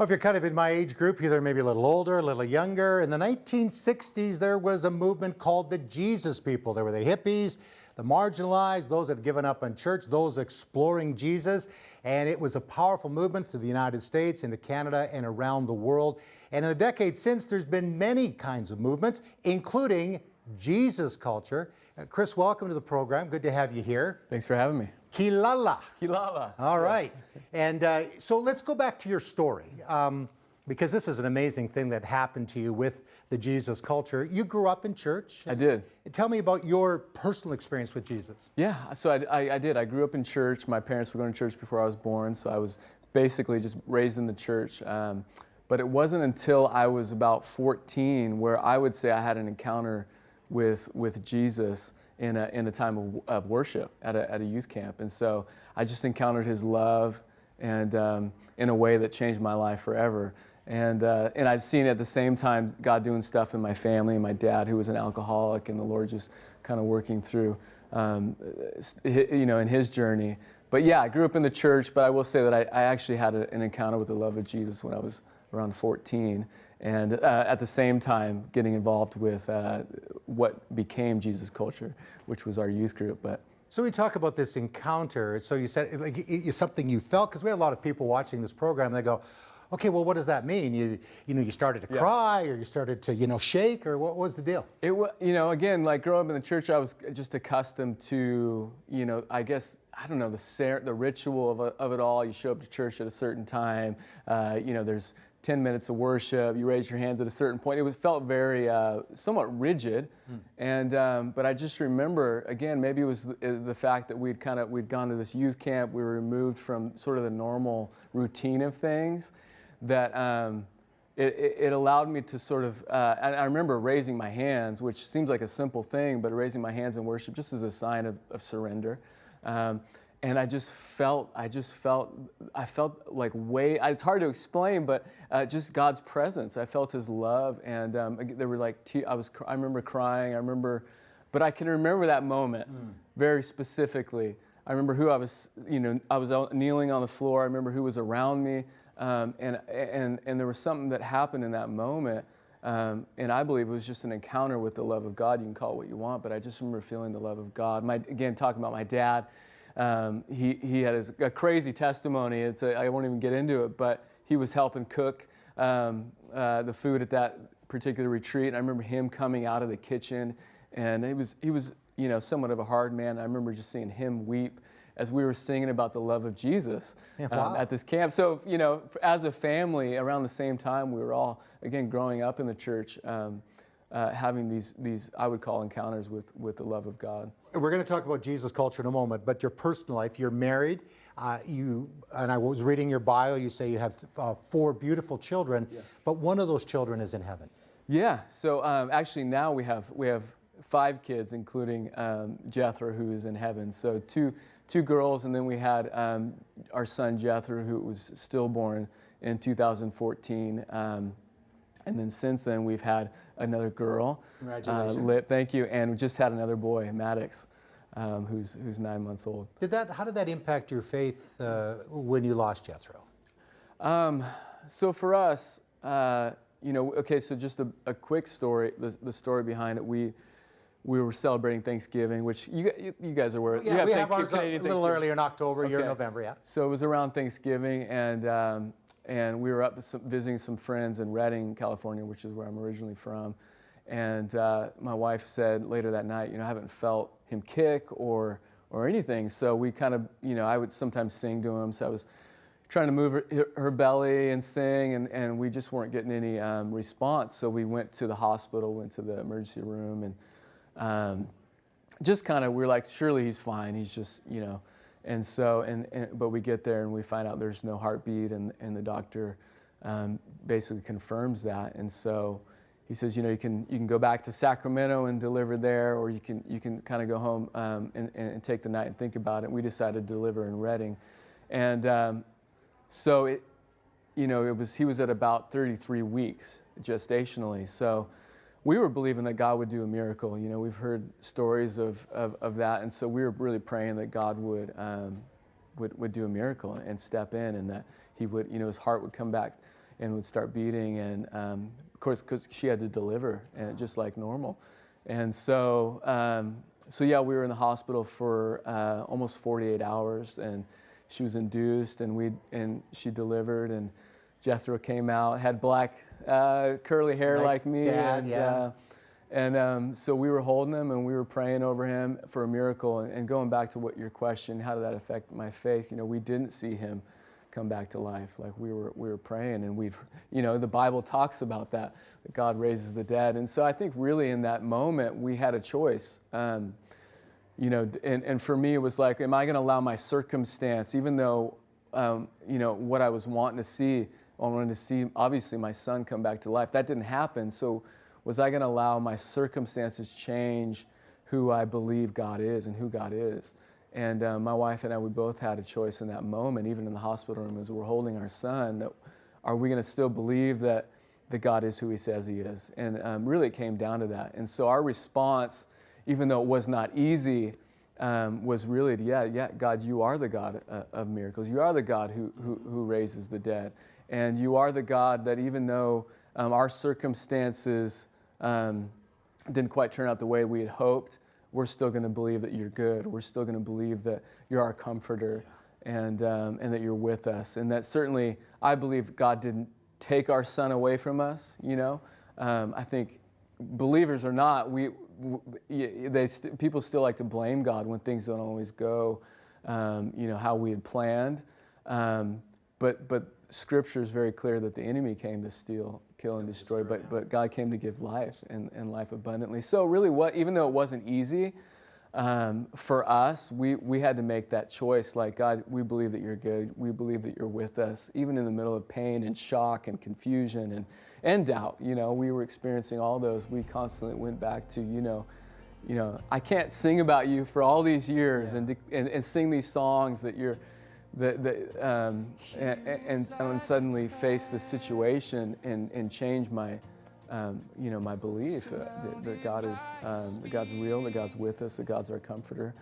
Well, if you're kind of in my age group, either maybe a little older, a little younger, in the 1960s, there was a movement called the Jesus people. There were the hippies, the marginalized, those that had given up on church, those exploring Jesus. And it was a powerful movement through the United States, into Canada, and around the world. And in the decades since, there's been many kinds of movements, including Jesus culture. Chris, welcome to the program. Good to have you here. Thanks for having me. Quilala. Quilala. All right. And so let's go back to your story, because this is an amazing thing that happened to you with the Jesus culture. You grew up in church. I did. Tell me about your personal experience with Jesus. Yeah, so I did. I grew up in church. My parents were going to church before I was born, so I was basically just raised in the church. But it wasn't until I was about 14 where I would say I had an encounter with Jesus in a time of worship at a youth camp. And so I just encountered his love and in a way that changed my life forever. And I'd seen at the same time God doing stuff in my family, and my dad, who was an alcoholic, and the Lord just kind of working through, in his journey. But yeah, I grew up in the church, but I will say that I actually had an encounter with the love of Jesus when I was around 14. And at the same time, getting involved with what became Jesus culture, which was our youth group. But so we talk about this encounter. So you said like it's something you felt, because we have a lot of people watching this program. And they go, okay, well, what does that mean? You started to cry, or you started to shake, or what was the deal? It was again, like growing up in the church, I was just accustomed to I guess, I don't know, the ritual of it all. You show up to church at a certain time. There's 10 minutes of worship. You raise your hands at a certain point. It felt very somewhat rigid, and but I just remember, again, maybe it was the fact that we'd gone to this youth camp. We were removed from sort of the normal routine of things, that it allowed me to sort of. And I remember raising my hands, which seems like a simple thing, but raising my hands in worship just as a sign of surrender. And I felt like it's hard to explain, but just God's presence. I felt his love, and there were like, I remember crying, but I can remember that moment very specifically. I remember who I was kneeling on the floor. I remember who was around me, and there was something that happened in that moment. And I believe it was just an encounter with the love of God. You can call it what you want, but I just remember feeling the love of God. Again, talking about my dad, he had a crazy testimony. I won't even get into it, but he was helping cook the food at that particular retreat. And I remember him coming out of the kitchen, and he was somewhat of a hard man. I remember just seeing him weep as we were singing about the love of Jesus at this camp. So, as a family, around the same time, we were all, again, growing up in the church, having these I would call encounters with the love of God. We're going to talk about Jesus culture in a moment, but your personal life, you're married. And I was reading your bio, you say you have 4 beautiful children, but one of those children is in heaven. Yeah, so actually now we have 5 kids, including Jethro, who is in heaven. So two girls, and then we had our son Jethro, who was stillborn in 2014. And then since then, we've had another girl. Congratulations. Thank you. And we just had another boy, Maddox, who's 9 months old. How did that impact your faith when you lost Jethro? So for us, okay, so just a quick story, the story behind it. We were celebrating Thanksgiving, which you guys are aware of. Yeah, we have ours a little earlier in October, you're in November, yeah. So it was around Thanksgiving, and we were up visiting some friends in Redding, California, which is where I'm originally from. And my wife said later that night, I haven't felt him kick or anything. So we kind of, I would sometimes sing to him. So I was trying to move her belly and sing, and we just weren't getting any response. So we went to the hospital, went to the emergency room, and just kind of, we were like, surely he's fine. He's just, And so, but we get there and we find out there's no heartbeat, and the doctor basically confirms that. And so he says, you can go back to Sacramento and deliver there, or you can kind of go home and take the night and think about it. We decided to deliver in Redding, and so he was at about 33 weeks gestationally. So we were believing that God would do a miracle. We've heard stories of that, and so we were really praying that God would do a miracle and step in, and that he would, his heart would come back and would start beating, and of course, because she had to deliver, and just like normal. And so, yeah, we were in the hospital for almost 48 hours, and she was induced, and she delivered, and Jethro came out, had black curly hair like me, Dad, and yeah. So we were holding him, and we were praying over him for a miracle. And going back to what your question, how did that affect my faith? We didn't see him come back to life. Like we were praying, and the Bible talks about that God raises the dead. And so I think really in that moment we had a choice. And for me it was like, am I going to allow my circumstance, even though what I was wanting to see, I wanted to see obviously my son come back to life. That didn't happen. So was I going to allow my circumstances change who I believe God is and who God is? And my wife and I, we both had a choice in that moment, even in the hospital room as we're holding our son, that are we going to still believe that God is who he says he is? And really it came down to that. And so our response, even though it was not easy, was really, yeah, God, you are the God of miracles. You are the God who raises the dead. And you are the God that even though our circumstances didn't quite turn out the way we had hoped, we're still going to believe that you're good. We're still going to believe that you're our comforter, and that you're with us. And that certainly, I believe God didn't take our son away from us. I think believers or not, people still like to blame God when things don't always go, how we had planned. But Scripture is very clear that the enemy came to steal, kill, and destroy. But God came to give life, and life abundantly. So really, even though it wasn't easy for us, we had to make that choice. Like, God, we believe that you're good. We believe that you're with us, even in the middle of pain and shock and confusion and doubt. We were experiencing all those. We constantly went back to, I can't sing about you for all these years and sing these songs that you're. And suddenly face the situation and change my, my belief that God is, that God's real, that God's with us, that God's our comforter.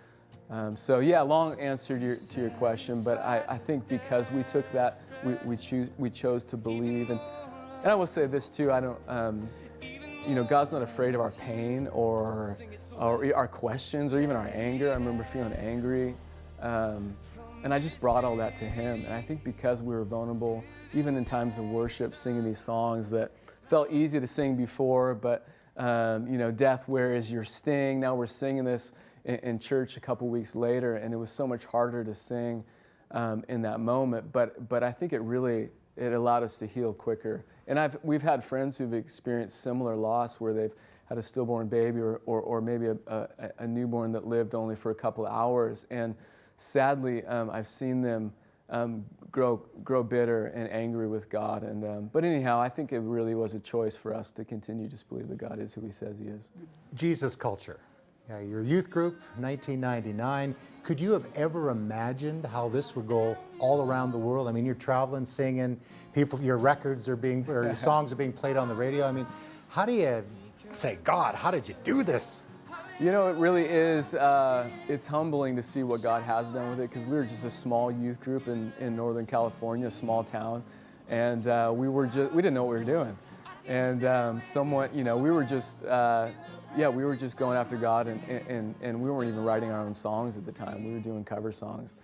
So yeah, long answer to your question, but I think because we took that, we chose to believe, and I will say this too. I don't, God's not afraid of our pain or our questions or even our anger. I remember feeling angry. And I just brought all that to him. And I think because we were vulnerable, even in times of worship, singing these songs that felt easy to sing before, but, death, where is your sting? Now we're singing this in church a couple weeks later, and it was so much harder to sing in that moment. But I think it allowed us to heal quicker. And we've had friends who've experienced similar loss where they've had a stillborn baby or maybe a newborn that lived only for a couple of hours. And sadly, I've seen them grow bitter and angry with God. But anyhow, I think it really was a choice for us to continue to just believe that God is who he says he is. Jesus culture. Yeah, your youth group, 1999. Could you have ever imagined how this would go all around the world? I mean, you're traveling, singing, your records are or your songs are being played on the radio. I mean, how do you say, God, how did you do this? It really is, it's humbling to see what God has done with it, because we were just a small youth group in Northern California, a small town, and we didn't know what we were doing. And we were just going after God, and we weren't even writing our own songs at the time. We were doing cover songs.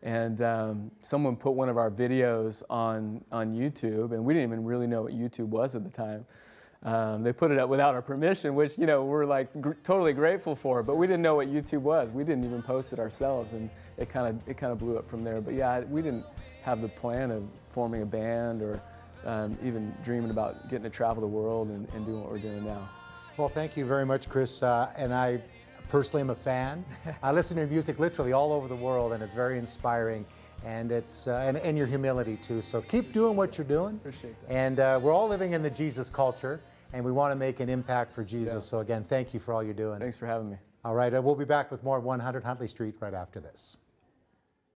And someone put one of our videos on YouTube, and we didn't even really know what YouTube was at the time. They put it up without our permission, which, we're like totally grateful for, but we didn't know what YouTube was. We didn't even post it ourselves, and it kind of blew up from there. But yeah, we didn't have the plan of forming a band or even dreaming about getting to travel the world and doing what we're doing now. Well, thank you very much, Chris. And I personally am a fan. I listen to your music literally all over the world, and it's very inspiring. And it's and your humility too. So keep doing what you're doing. Appreciate that. And we're all living in the Jesus culture, and we want to make an impact for Jesus. Yeah. So again, thank you for all you're doing. Thanks for having me. All right, we'll be back with more 100 Huntley Street right after this.